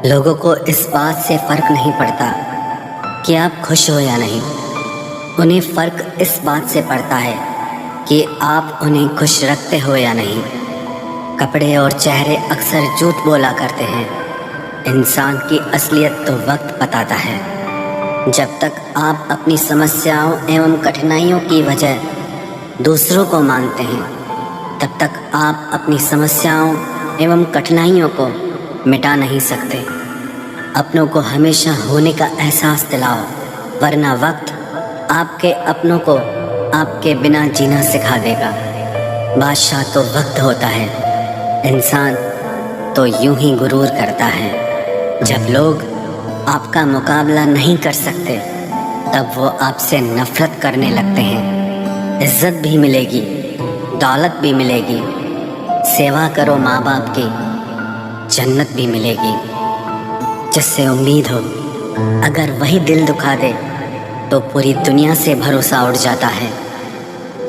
لوگوں کو اس بات سے فرق نہیں پڑتا کہ آپ خوش ہو یا نہیں، انہیں فرق اس بات سے پڑتا ہے کہ آپ انہیں خوش رکھتے ہو یا نہیں۔ کپڑے اور چہرے اکثر جھوٹ بولا کرتے ہیں، انسان کی اصلیت تو وقت بتاتا ہے۔ جب تک آپ اپنی سمسیاؤں ایوم کٹھنائیوں کی وجہ دوسروں کو مانتے ہیں، تب تک آپ اپنی سمسیاؤں ایوم کٹھنائیوں کو مٹا نہیں سکتے۔ اپنوں کو ہمیشہ ہونے کا احساس دلاؤ، ورنہ وقت آپ کے اپنوں کو آپ کے بنا جینا سکھا دے گا۔ بادشاہ تو وقت ہوتا ہے، انسان تو یوں ہی غرور کرتا ہے۔ جب لوگ آپ کا مقابلہ نہیں کر سکتے، تب وہ آپ سے نفرت کرنے لگتے ہیں۔ عزت بھی ملے گی، دولت بھی ملے گی، سیوا کرو ماں باپ کی، جنت بھی ملے گی۔ جس سے امید ہو، اگر وہی دل دکھا دے تو پوری دنیا سے بھروسہ اٹھ جاتا ہے۔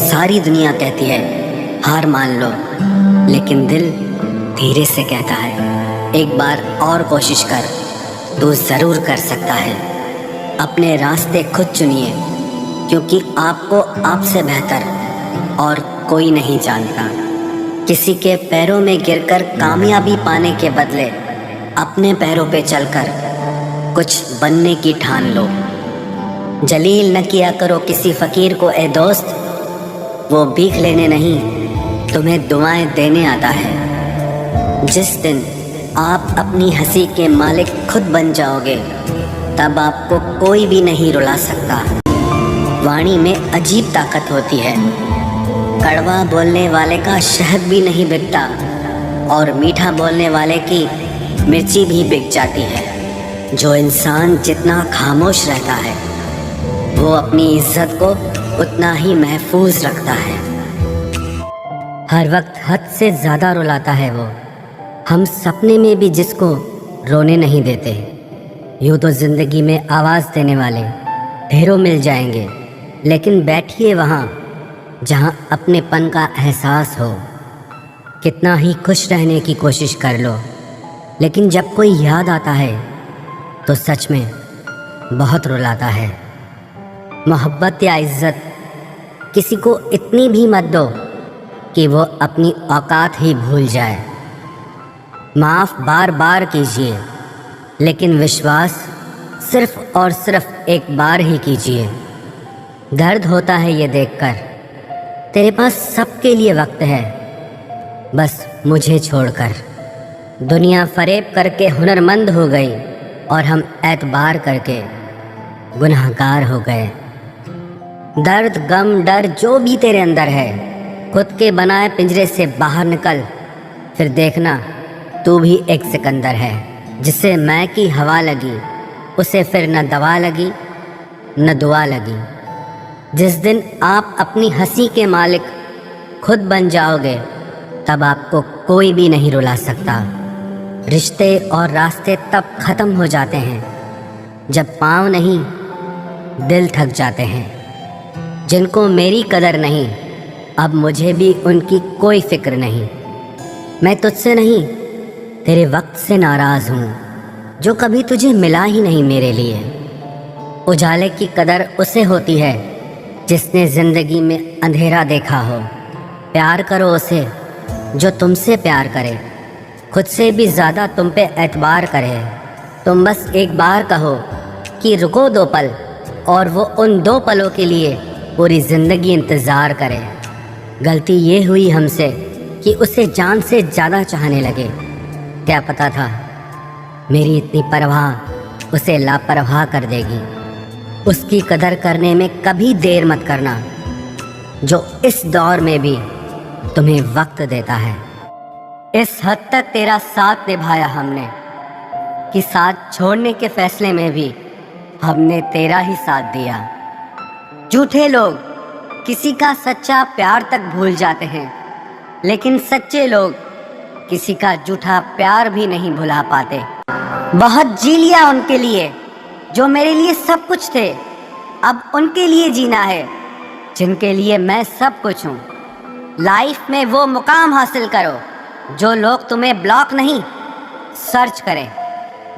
ساری دنیا کہتی ہے ہار مان لو، لیکن دل دھیرے سے کہتا ہے ایک بار اور کوشش کر، تو ضرور کر سکتا ہے۔ اپنے راستے خود چنیے، کیونکہ آپ کو آپ سے بہتر اور کوئی نہیں جانتا۔ کسی کے پیروں میں گر کر کامیابی پانے کے بدلے اپنے پیروں پہ چل کر کچھ بننے کی ٹھان لو۔ جلیل نہ کیا کرو کسی فقیر کو اے دوست، وہ بھیک لینے نہیں تمہیں دعائیں دینے آتا ہے۔ جس دن آپ اپنی ہنسی کے مالک خود بن جاؤ گے، تب آپ کو کوئی بھی نہیں رلا سکتا۔ وانی میں عجیب طاقت ہوتی ہے، کڑوا بولنے والے کا شہد بھی نہیں بکتا، اور میٹھا بولنے والے کی مرچی بھی بک جاتی ہے۔ جو انسان جتنا خاموش رہتا ہے، وہ اپنی عزت کو اتنا ہی محفوظ رکھتا ہے۔ ہر وقت حد سے زیادہ رلاتا ہے وہ، ہم سپنے میں بھی جس کو رونے نہیں دیتے۔ یوں تو زندگی میں آواز دینے والے ڈھیروں مل جائیں گے، لیکن بیٹھیے وہاں جہاں اپنے پن کا احساس ہو۔ کتنا ہی خوش رہنے کی کوشش کر لو، لیکن جب کوئی یاد آتا ہے تو سچ میں بہت رلاتا ہے۔ محبت یا عزت کسی کو اتنی بھی مت دو کہ وہ اپنی اوقات ہی بھول جائے۔ معاف بار بار کیجیے، لیکن وشواس صرف اور صرف ایک بار ہی کیجیے۔ درد ہوتا ہے یہ دیکھ کر تیرے پاس سب کے لیے وقت ہے، بس مجھے چھوڑ کر۔ دنیا فریب کر کے ہنرمند ہو گئی، اور ہم اعتبار کر کے گنہگار ہو گئے۔ درد، غم، ڈر جو بھی تیرے اندر ہے، خود کے بنائے پنجرے سے باہر نکل، پھر دیکھنا تو بھی ایک سکندر ہے۔ جسے میں کی ہوا لگی، اسے پھر نہ دوا لگی نہ دعا لگی۔ جس دن آپ اپنی ہنسی کے مالک خود بن جاؤ گے، تب آپ کو کوئی بھی نہیں رلا سکتا۔ رشتے اور راستے تب ختم ہو جاتے ہیں جب پاؤں نہیں دل تھک جاتے ہیں۔ جن کو میری قدر نہیں، اب مجھے بھی ان کی کوئی فکر نہیں۔ میں تجھ سے نہیں، تیرے وقت سے ناراض ہوں، جو کبھی تجھے ملا ہی نہیں میرے لیے۔ اجالے کی قدر اسے ہوتی ہے جس نے زندگی میں اندھیرا دیکھا ہو۔ پیار کرو اسے جو تم سے پیار کرے، خود سے بھی زیادہ تم پہ اعتبار کرے۔ تم بس ایک بار کہو کہ رکو 2 پل، اور وہ ان 2 پلوں کے لیے پوری زندگی انتظار کرے۔ غلطی یہ ہوئی ہم سے کہ اسے جان سے زیادہ چاہنے لگے۔ کیا پتا تھا میری اتنی پرواہ اسے لاپرواہ کر دے گی۔ اس کی قدر کرنے میں کبھی دیر مت کرنا، جو اس دور میں بھی تمہیں وقت دیتا ہے۔ اس حد تک تیرا ساتھ نبھایا ہم نے کہ ساتھ چھوڑنے کے فیصلے میں بھی ہم نے تیرا ہی ساتھ دیا۔ جھوٹے لوگ کسی کا سچا پیار تک بھول جاتے ہیں، لیکن سچے لوگ کسی کا جھوٹا پیار بھی نہیں بھلا پاتے۔ بہت جی لیا ان کے لیے جو میرے لیے سب کچھ تھے، اب ان کے لیے جینا ہے جن کے لیے میں سب کچھ ہوں۔ لائف میں وہ مقام حاصل کرو جو لوگ تمہیں بلاک نہیں، سرچ کریں۔